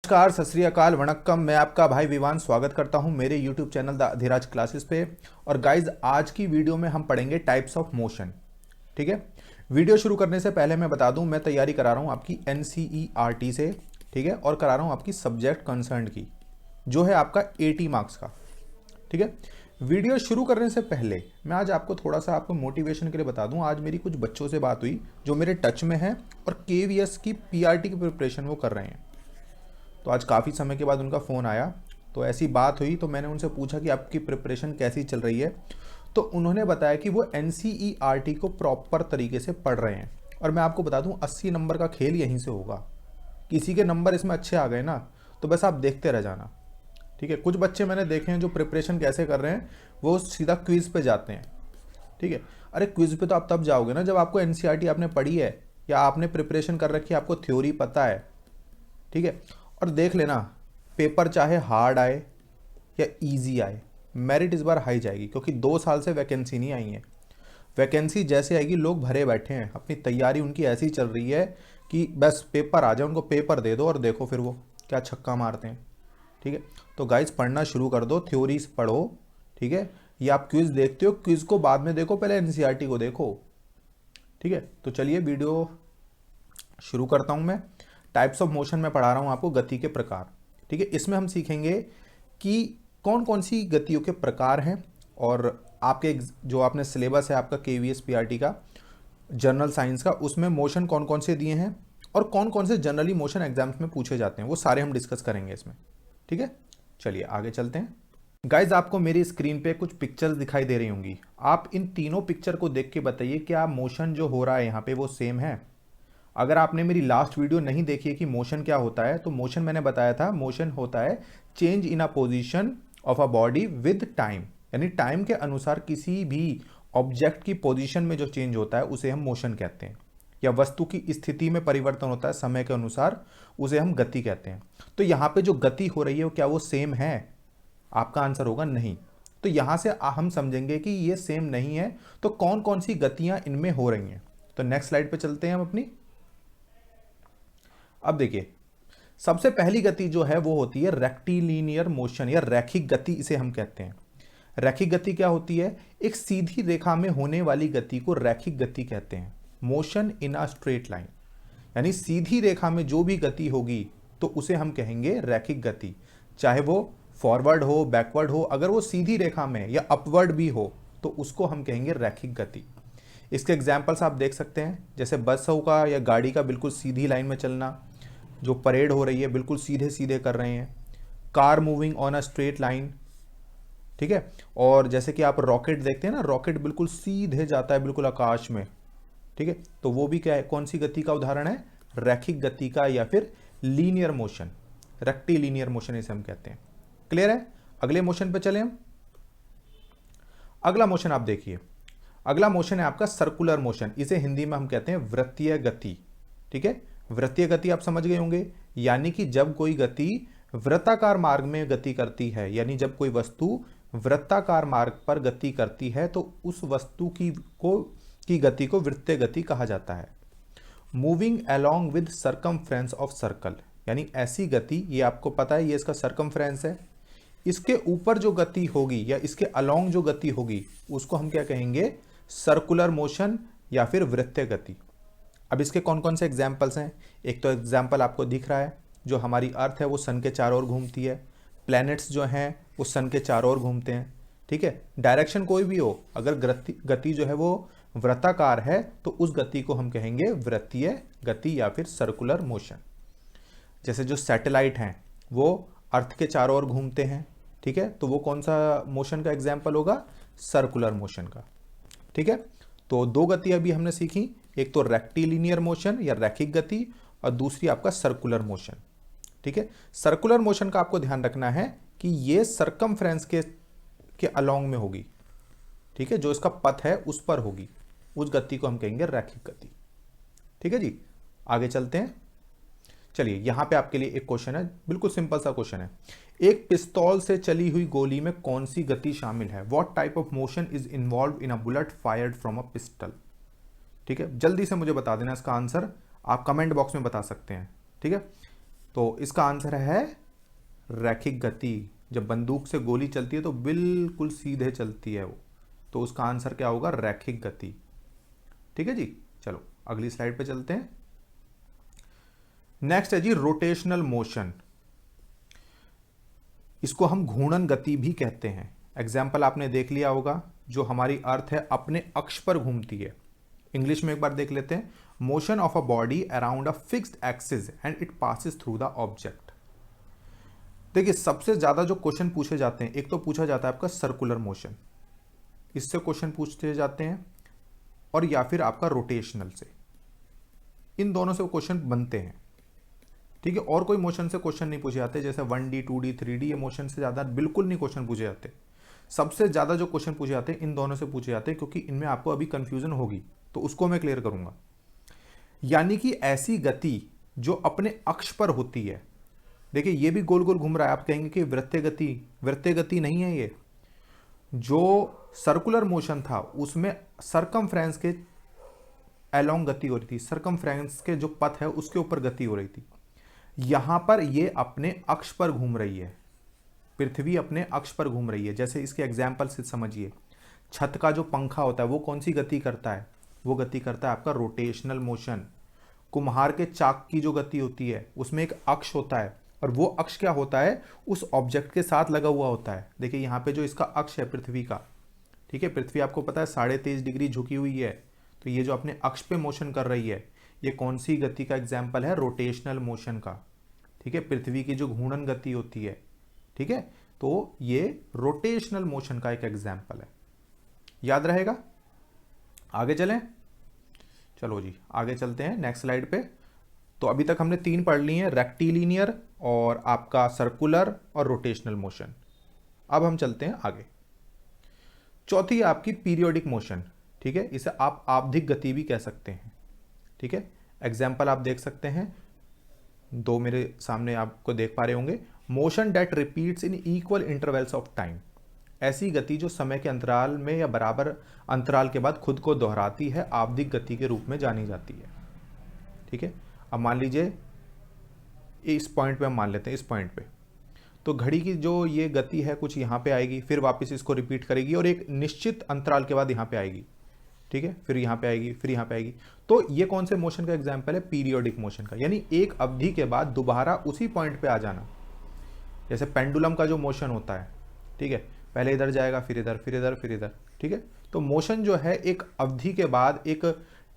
नमस्कार, सत श्री अकाल, वणक्कम। मैं आपका भाई विवान स्वागत करता हूं मेरे YouTube channel the Adhiraj classes पे। और गाइज, आज की वीडियो में हम पढ़ेंगे टाइप्स ऑफ मोशन। ठीक है। वीडियो शुरू करने से पहले मैं बता दूं, मैं तैयारी करा रहा हूं आपकी NCERT से। ठीक है। और करा रहा हूं आपकी सब्जेक्ट कंसर्न की, जो है आपका 80 मार्क्स का। ठीक है। वीडियो शुरू करने से पहले मैं आज आपको थोड़ा सा आपको मोटिवेशन के लिए बता दूं। आज मेरी कुछ बच्चों से बात हुई जो मेरे टच में हैं और KVS की PRT की प्रिपरेशन वो कर रहे हैं। तो आज काफ़ी समय के बाद उनका फ़ोन आया, तो ऐसी बात हुई तो मैंने उनसे पूछा कि आपकी प्रिपरेशन कैसी चल रही है। तो उन्होंने बताया कि वो NCERT को प्रॉपर तरीके से पढ़ रहे हैं। और मैं आपको बता दूं, 80 नंबर का खेल यहीं से होगा। किसी के नंबर इसमें अच्छे आ गए ना, तो बस आप देखते रह जाना। ठीक है। कुछ बच्चे मैंने देखे हैं जो प्रिपरेशन कैसे कर रहे हैं, वो सीधा क्विज़ पे जाते हैं। ठीक है। अरे क्विज़ पे तो आप तब जाओगे ना जब आपको NCERT आपने पढ़ी है, या आपने प्रिपरेशन कर रखी है, आपको थ्योरी पता है। ठीक है। और देख लेना, पेपर चाहे हार्ड आए या इजी आए, मेरिट इस बार हाई जाएगी, क्योंकि 2 साल से वैकेंसी नहीं आई है। वैकेंसी जैसे आएगी, लोग भरे बैठे हैं, अपनी तैयारी उनकी ऐसी चल रही है कि बस पेपर आ जाए, उनको पेपर दे दो और देखो फिर वो क्या छक्का मारते हैं। ठीक है। तो गाइज, पढ़ना शुरू कर दो, थ्योरीज पढ़ो। ठीक है। ये आप क्विज देखते हो, क्विज को बाद में देखो, पहले NCERT को देखो। ठीक है। तो चलिए वीडियो शुरू करता हूं मैं। टाइप्स ऑफ मोशन में पढ़ा रहा हूं आपको, गति के प्रकार। ठीक है। इसमें हम सीखेंगे कि कौन कौन सी गतियों के प्रकार हैं, और आपके जो आपने सिलेबस है आपका KVS PRT का, जनरल साइंस का, उसमें मोशन कौन कौन से दिए हैं और कौन कौन से जनरली मोशन एग्जाम्स में पूछे जाते हैं, वो सारे हम डिस्कस करेंगे इसमें। ठीक है। चलिए आगे चलते हैं। गाइज, आपको मेरी स्क्रीन पे कुछ पिक्चर्स दिखाई दे रही होंगी। आप इन तीनों पिक्चर को देख के बताइए क्या मोशन जो हो रहा है यहाँ पे वो सेम है। अगर आपने मेरी लास्ट वीडियो नहीं देखी है कि मोशन क्या होता है, तो मोशन मैंने बताया था, मोशन होता है change in a position of a body with time. यानी टाइम के अनुसार किसी भी ऑब्जेक्ट की पोजीशन में जो चेंज होता है उसे हम मोशन कहते हैं, या वस्तु की स्थिति में परिवर्तन होता है समय के अनुसार, उसे हम गति कहते हैं। तो यहाँ पे जो गति हो रही है वो क्या वो सेम है? आपका आंसर होगा नहीं। तो यहाँ से हम समझेंगे कि ये सेम नहीं है, तो कौन कौन सी गतियां इनमें हो रही हैं। तो नेक्स्ट स्लाइड पे चलते हैं हम अपनी। अब देखिए, सबसे पहली गति जो है वो होती है रेक्टिलिनियर मोशन, या रैखिक गति इसे हम कहते हैं। रैखिक गति क्या होती है? एक सीधी रेखा में होने वाली गति को रैखिक गति कहते हैं। Motion in a straight line, यानी सीधी रेखा में जो भी गति होगी तो उसे हम कहेंगे रैखिक गति। चाहे वो फॉरवर्ड हो, बैकवर्ड हो, अगर वो सीधी रेखा में या अपवर्ड भी हो तो उसको हम कहेंगे रैखिक गति। इसके एग्जाम्पल्स आप देख सकते हैं, जैसे बस का या गाड़ी का बिल्कुल सीधी लाइन में चलना, जो परेड हो रही है बिल्कुल सीधे सीधे कर रहे हैं, car moving on a straight line. ठीक है। और जैसे कि आप रॉकेट देखते हैं ना, रॉकेट बिल्कुल सीधे जाता है बिल्कुल आकाश में। ठीक है। तो वो भी क्या है, कौन सी गति का उदाहरण है? रैखिक गति का, या फिर लीनियर मोशन, रेक्टिलिनियर मोशन इसे हम कहते हैं। क्लियर है? अगले मोशन पे चले हम। अगला मोशन आप देखिए, अगला मोशन है आपका सर्कुलर मोशन, इसे हिंदी में हम कहते हैं वृत्तीय गति। ठीक है। वृत्तीय गति आप समझ गए होंगे, यानी कि जब कोई गति वृत्ताकार मार्ग में गति करती है, यानी जब कोई वस्तु वृत्ताकार मार्ग पर गति करती है तो उस वस्तु की गति को वृत्तीय गति कहा जाता है। Moving along with circumference of circle, यानी ऐसी गति, ये आपको पता है ये इसका सर्कमफ्रेंस है, इसके ऊपर जो गति होगी या इसके अलोंग जो गति होगी उसको हम क्या कहेंगे? सर्कुलर मोशन या फिर वृत्तीय गति। अब इसके कौन कौन से एग्जाम्पल्स हैं? एक तो एग्जाम्पल आपको दिख रहा है, जो हमारी अर्थ है वो सन के चारों ओर घूमती है, प्लैनेट्स जो हैं वो सन के चारों ओर घूमते हैं। ठीक है। डायरेक्शन कोई भी हो, अगर गति जो है वो वृत्ताकार है तो उस गति को हम कहेंगे वृत्तीय गति या फिर सर्कुलर मोशन। जैसे जो सैटेलाइट हैं वो अर्थ के चारों ओर घूमते हैं। ठीक है। तो वो कौन सा मोशन का एग्जाम्पल होगा? सर्कुलर मोशन का। ठीक है। तो दो गति अभी हमने सीखी, एक तो रेक्टिलिनियर मोशन या रैखिक गति, और दूसरी आपका सर्कुलर मोशन। ठीक है। सर्कुलर मोशन का आपको ध्यान रखना है कि ये सर्कमफ्रेंस के अलोंग में होगी। ठीक है। जो इसका पथ है उस पर होगी, उस गति को हम कहेंगे रैखिक गति। ठीक है जी। आगे चलते हैं। चलिए, यहां पे आपके लिए एक क्वेश्चन है, बिल्कुल सिंपल सा क्वेश्चन है। एक पिस्तौल से चली हुई गोली में कौन सी गति शामिल है? What type of motion is involve in a bullet fired from a pistol? ठीक है। जल्दी से मुझे बता देना इसका आंसर, आप कमेंट बॉक्स में बता सकते हैं। ठीक है। तो इसका आंसर है रैखिक गति। जब बंदूक से गोली चलती है तो बिल्कुल सीधे चलती है वो, तो उसका आंसर क्या होगा? रैखिक गति। ठीक है जी, चलो अगली स्लाइड पे चलते हैं। नेक्स्ट है जी रोटेशनल मोशन। इसको हम घूर्णन गति भी कहते हैं। एग्जाम्पल आपने देख लिया होगा, जो हमारी अर्थ है अपने अक्ष पर घूमती है। इंग्लिश में एक बार देख लेते हैं। Motion of a body around a fixed axis and it passes through the object. देखिए सबसे ज्यादा जो क्वेश्चन पूछे जाते हैं, एक तो पूछा जाता है आपका सर्कुलर मोशन, इससे क्वेश्चन पूछते जाते हैं, और या फिर आपका रोटेशनल से। इन दोनों से क्वेश्चन बनते हैं। ठीक है, और कोई मोशन से क्वेश्चन नहीं पूछे जाते, जैसे 1D 2D 3D, ये मोशन से ज़्यादा बिल्कुल नहीं क्वेश्चन पूछे जाते। सबसे ज़्यादा जो क्वेश्चन पूछे जाते हैं इन दोनों से पूछे जाते हैं, क्योंकि इनमें आपको अभी कंफ्यूजन होगी, तो उसको मैं क्लियर करूंगा। यानी कि ऐसी गति जो अपने अक्ष पर होती है। देखिए ये भी गोल गोल घूम रहा है, आप कहेंगे कि वृत्तीय गति, वृत्तीय गति नहीं है ये। जो सर्कुलर मोशन था उसमें सरकमफ्रेंस के अलोंग गति हो रही थी, सरकमफ्रेंस के जो पथ है उसके ऊपर गति हो रही थी। यहां पर ये अपने अक्ष पर घूम रही है, पृथ्वी अपने अक्ष पर घूम रही है। जैसे इसके एग्जाम्पल से समझिए, छत का जो पंखा होता है वो कौन सी गति करता है? वो गति करता है आपका रोटेशनल मोशन। कुम्हार के चाक की जो गति होती है उसमें एक अक्ष होता है, और वो अक्ष क्या होता है? उस ऑब्जेक्ट के साथ लगा हुआ होता है। देखिए यहाँ पे जो इसका अक्ष है पृथ्वी का, ठीक है, पृथ्वी आपको पता है 23.5 डिग्री झुकी हुई है, तो ये जो अपने अक्ष पे मोशन कर रही है, ये कौन सी गति का एग्जाम्पल है? रोटेशनल मोशन का। ठीक है, पृथ्वी की जो घूर्णन गति होती है, ठीक है, तो ये रोटेशनल मोशन का एक एग्जाम्पल है। याद रहेगा? आगे चलें, चलो जी आगे चलते हैं नेक्स्ट स्लाइड पे। तो अभी तक हमने 3 पढ़ ली हैं, रेक्टिलिनियर और आपका सर्कुलर और रोटेशनल मोशन। अब हम चलते हैं आगे। चौथी है आपकी पीरियोडिक मोशन। ठीक है, इसे आप आवधिक गति भी कह सकते हैं। ठीक है, एग्जाम्पल आप देख सकते हैं, 2 मेरे सामने आपको देख पा रहे होंगे। Motion that repeats in equal intervals of time. ऐसी गति जो समय के अंतराल में या बराबर अंतराल के बाद खुद को दोहराती है, आवधिक गति के रूप में जानी जाती है। ठीक है, अब मान लीजिए इस पॉइंट पे हम मान लेते हैं, इस पॉइंट पे तो घड़ी की जो ये गति है कुछ यहाँ पे आएगी, फिर वापस इसको रिपीट करेगी और एक निश्चित अंतराल के बाद यहाँ पे आएगी। ठीक है, फिर यहाँ पे आएगी, फिर यहाँ पे आएगी। तो ये कौन से मोशन का एग्जाम्पल है? पीरियोडिक मोशन का, यानी एक अवधि के बाद दोबारा उसी पॉइंट पे आ जाना। जैसे पेंडुलम का जो मोशन होता है, ठीक है, पहले इधर जाएगा, फिर इधर, फिर इधर, फिर इधर। ठीक है, तो मोशन जो है एक अवधि के बाद, एक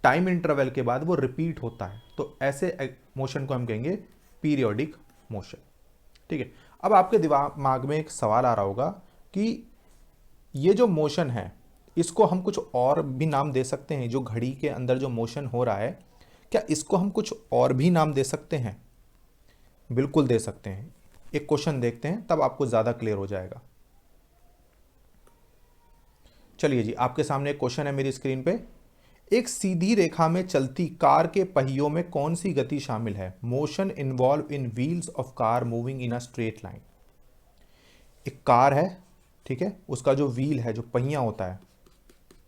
टाइम इंटरवल के बाद वो रिपीट होता है, तो ऐसे मोशन को हम कहेंगे पीरियोडिक मोशन। ठीक है, अब आपके दिमाग में एक सवाल आ रहा होगा कि ये जो मोशन है इसको हम कुछ और भी नाम दे सकते हैं? जो घड़ी के अंदर जो मोशन हो रहा है, क्या इसको हम कुछ और भी नाम दे सकते हैं? बिल्कुल दे सकते हैं। एक क्वेश्चन देखते हैं, तब आपको ज्यादा क्लियर हो जाएगा। चलिए जी, आपके सामने एक क्वेश्चन है मेरी स्क्रीन पे। एक सीधी रेखा में चलती कार के पहियों में कौन सी गति शामिल है? Motion involve in wheels of car moving in a straight line. एक कार है, ठीक है, उसका जो व्हील है, जो पहिया होता है,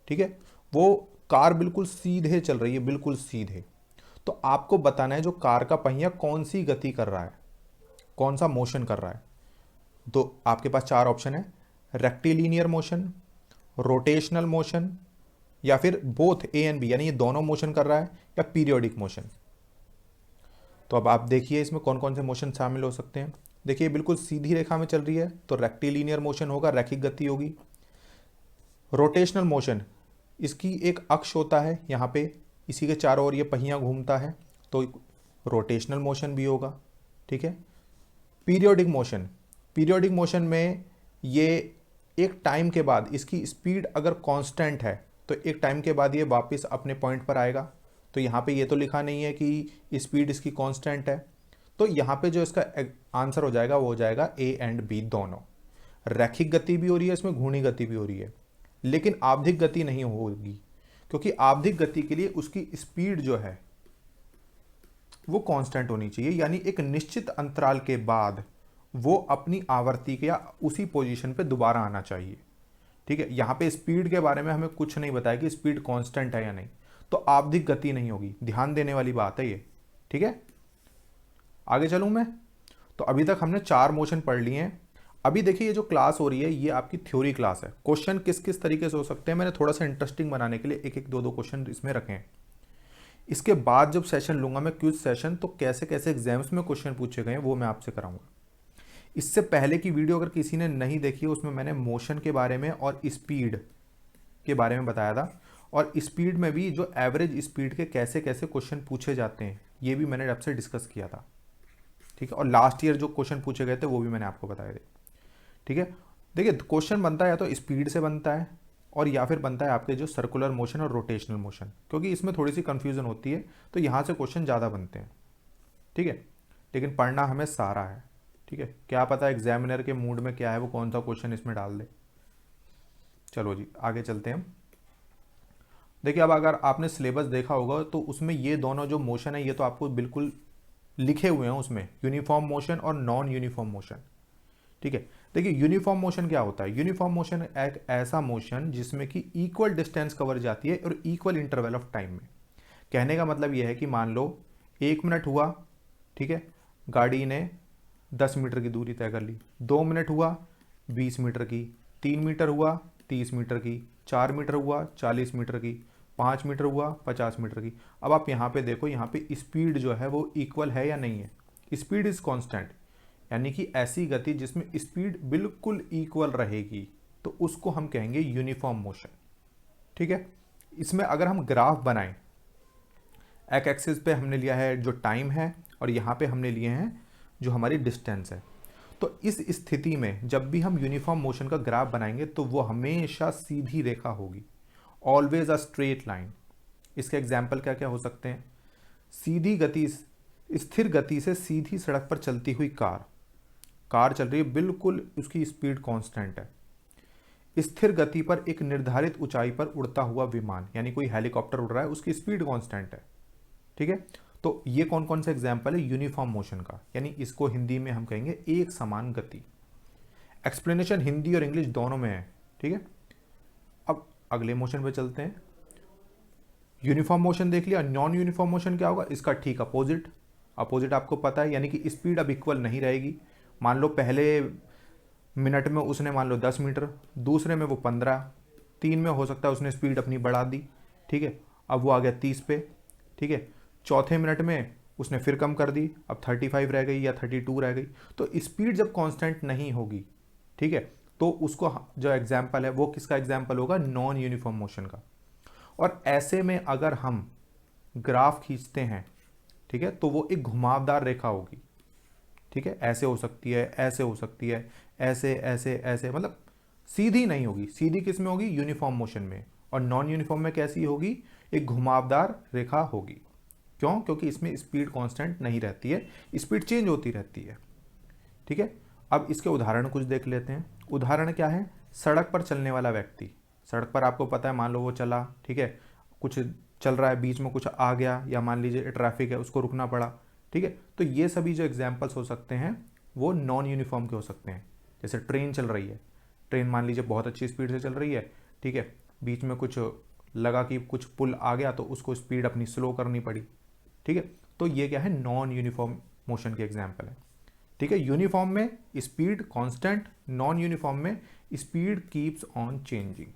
ठीक है, वो कार बिल्कुल सीधे चल रही है, बिल्कुल सीधे। तो आपको बताना है जो कार का पहिया कौन सी गति कर रहा है, कौन सा मोशन कर रहा है। तो आपके पास 4 ऑप्शन है, रेक्टिलिनियर मोशन, रोटेशनल मोशन, या फिर बोथ ए एंड बी, यानी ये दोनों मोशन कर रहा है, या पीरियोडिक मोशन। तो अब आप देखिए इसमें कौन कौन से मोशन शामिल हो सकते हैं। देखिए बिल्कुल सीधी रेखा में चल रही है तो रेक्टिलिनियर मोशन होगा, रैखिक गति होगी। रोटेशनल मोशन, इसकी एक अक्ष होता है यहाँ पे, इसी के चारों ओर ये पहिया घूमता है, तो रोटेशनल मोशन भी होगा। ठीक है, पीरियोडिक मोशन, पीरियोडिक मोशन में ये एक टाइम के बाद, इसकी स्पीड अगर कांस्टेंट है तो एक टाइम के बाद ये वापस अपने पॉइंट पर आएगा। तो यहाँ पे ये तो लिखा नहीं है कि स्पीड इसकी कांस्टेंट है, तो यहाँ पे जो इसका आंसर हो जाएगा वो हो जाएगा ए एंड बी दोनों। रैखिक गति भी हो रही है इसमें, घूर्णी गति भी हो रही है, लेकिन आवधिक गति नहीं होगी, क्योंकि आवधिक गति के लिए उसकी स्पीड जो है वो कांस्टेंट होनी चाहिए, यानी एक निश्चित अंतराल के बाद वो अपनी आवर्ती के या उसी पोजीशन पे दोबारा आना चाहिए। ठीक है, यहाँ पे स्पीड के बारे में हमें कुछ नहीं बताया कि स्पीड कांस्टेंट है या नहीं, तो आवधिक गति नहीं होगी। ध्यान देने वाली बात है ये। ठीक है, आगे चलूँ मैं? तो अभी तक हमने 4 मोशन पढ़ लिए हैं। अभी देखिए ये जो क्लास हो रही है ये आपकी थ्योरी क्लास है। क्वेश्चन किस किस तरीके से हो सकते हैं मैंने थोड़ा सा इंटरेस्टिंग बनाने के लिए एक एक दो दो क्वेश्चन इसमें रखे हैं। इसके बाद जब सेशन लूंगा मैं क्विज सेशन, तो कैसे कैसे एग्जाम्स में क्वेश्चन पूछे गए हैं वो मैं आपसे कराऊंगा। इससे पहले की वीडियो अगर किसी ने नहीं देखी है उसमें मैंने मोशन के बारे में और स्पीड के बारे में बताया था, और स्पीड में भी जो एवरेज स्पीड के कैसे कैसे क्वेश्चन पूछे जाते हैं ये भी मैंने आपसे डिस्कस किया था। ठीक है, और लास्ट ईयर जो क्वेश्चन पूछे गए थे वो भी मैंने आपको बताए थे। ठीक है, देखिए क्वेश्चन बनता है या तो स्पीड से बनता है और या फिर बनता है आपके जो सर्कुलर मोशन और रोटेशनल मोशन, क्योंकि इसमें थोड़ी सी कंफ्यूजन होती है तो यहाँ से क्वेश्चन ज़्यादा बनते हैं। ठीक है, लेकिन पढ़ना हमें सारा है। ठीक है, क्या पता एग्जामिनर के मूड में क्या है वो कौन सा क्वेश्चन इसमें डाल दे। चलो जी आगे चलते हैं। देखिए अब अगर आपने सिलेबस देखा होगा तो उसमें ये दोनों जो मोशन है ये तो आपको बिल्कुल लिखे हुए हैं उसमें, यूनिफॉर्म मोशन और नॉन यूनिफॉर्म मोशन। ठीक है, देखिए यूनिफॉर्म मोशन क्या होता है? यूनिफॉर्म मोशन एक ऐसा मोशन जिसमें कि इक्वल डिस्टेंस कवर जाती है और इक्वल इंटरवल ऑफ टाइम में। कहने का मतलब यह है कि मान लो 1 मिनट हुआ, ठीक है, गाड़ी ने 10 मीटर की दूरी तय कर ली, 2 मिनट हुआ 20 मीटर की, 3 मीटर हुआ 30 मीटर की, 4 मीटर हुआ 40 मीटर की, 5 मीटर हुआ 50 मीटर की। अब आप यहाँ पे देखो, यहाँ पे स्पीड जो है वो इक्वल है या नहीं है? स्पीड इज कांस्टेंट, यानी कि ऐसी गति जिसमें स्पीड बिल्कुल इक्वल रहेगी तो उसको हम कहेंगे यूनिफॉर्म मोशन। ठीक है, इसमें अगर हम ग्राफ बनाएं, एक एक्सिस पे हमने लिया है जो टाइम है और यहाँ पे हमने लिए हैं जो हमारी डिस्टेंस है, तो इस स्थिति में जब भी हम यूनिफॉर्म मोशन का ग्राफ बनाएंगे तो वो हमेशा सीधी रेखा होगी, ऑलवेज अ स्ट्रेट लाइन। इसके एग्जाम्पल क्या क्या हो सकते हैं? सीधी गति, स्थिर गति से सीधी सड़क पर चलती हुई कार, कार चल रही है बिल्कुल उसकी स्पीड कांस्टेंट है। स्थिर गति पर एक निर्धारित ऊंचाई पर उड़ता हुआ विमान, यानी कोई हेलीकॉप्टर उड़ रहा है उसकी स्पीड कांस्टेंट है। ठीक है, तो ये कौन कौन से एग्जाम्पल है यूनिफॉर्म मोशन का, यानी इसको हिंदी में हम कहेंगे एक समान गति। एक्सप्लेनेशन हिंदी और इंग्लिश दोनों में है। ठीक है, अब अगले मोशन पे चलते हैं। यूनिफॉर्म मोशन देख लिया, नॉन यूनिफॉर्म मोशन क्या होगा? इसका ठीक अपोजिट। अपोजिट आपको पता है, यानी कि स्पीड अब इक्वल नहीं रहेगी। मान लो पहले मिनट में उसने मान लो 10 मीटर, दूसरे में वो 15, 3 में हो सकता है उसने स्पीड अपनी बढ़ा दी। ठीक है, अब वो आ गया 30 पे। ठीक है, चौथे मिनट में उसने फिर कम कर दी, अब 35 रह गई या 32 रह गई। तो स्पीड जब कांस्टेंट नहीं होगी, ठीक है, तो उसको जो एग्जाम्पल है वो किसका एग्जाम्पल होगा? नॉन यूनिफॉर्म मोशन का। और ऐसे में अगर हम ग्राफ खींचते हैं, ठीक है, तो वो एक घुमावदार रेखा होगी। ठीक है, ऐसे हो सकती है, ऐसे हो सकती है, ऐसे ऐसे ऐसे, मतलब सीधी नहीं होगी। सीधी किस में होगी? यूनिफॉर्म मोशन में। और नॉन यूनिफॉर्म में कैसी होगी? एक घुमावदार रेखा होगी। क्यों? क्योंकि इसमें स्पीड कांस्टेंट नहीं रहती है, स्पीड चेंज होती रहती है। ठीक है, अब इसके उदाहरण कुछ देख लेते हैं। उदाहरण क्या है? सड़क पर चलने वाला व्यक्ति, सड़क पर आपको पता है मान लो वो चला, ठीक है, कुछ चल रहा है, बीच में कुछ आ गया या मान लीजिए ट्रैफिक है उसको रुकना पड़ा। ठीक है, तो ये सभी जो एग्जाम्पल्स हो सकते हैं वो नॉन यूनिफॉर्म के हो सकते हैं। जैसे ट्रेन चल रही है, ट्रेन मान लीजिए बहुत अच्छी स्पीड से चल रही है, ठीक है, बीच में कुछ लगा कि कुछ पुल आ गया तो उसको स्पीड अपनी स्लो करनी पड़ी। ठीक है, तो ये क्या है? नॉन यूनिफॉर्म मोशन के एग्जाम्पल है। ठीक है, यूनिफॉर्म में स्पीड कांस्टेंट, नॉन यूनिफॉर्म में स्पीड कीप्स ऑन चेंजिंग।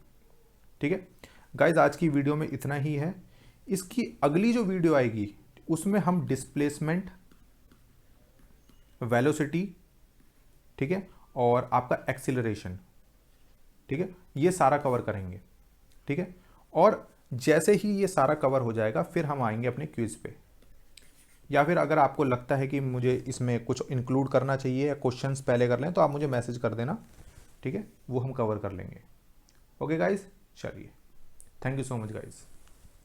ठीक है गाइज, आज की वीडियो में इतना ही है। इसकी अगली जो वीडियो आएगी उसमें हम डिस्प्लेसमेंट, वेलोसिटी, ठीक है, और आपका एक्सीलरेशन, ठीक है, ये सारा कवर करेंगे। ठीक है, और जैसे ही ये सारा कवर हो जाएगा फिर हम आएंगे अपने क्विज पे, या फिर अगर आपको लगता है कि मुझे इसमें कुछ इंक्लूड करना चाहिए या क्वेश्चंस पहले कर लें तो आप मुझे मैसेज कर देना। ठीक है, वो हम कवर कर लेंगे। ओके गाइज, चलिए, thank you so much guys.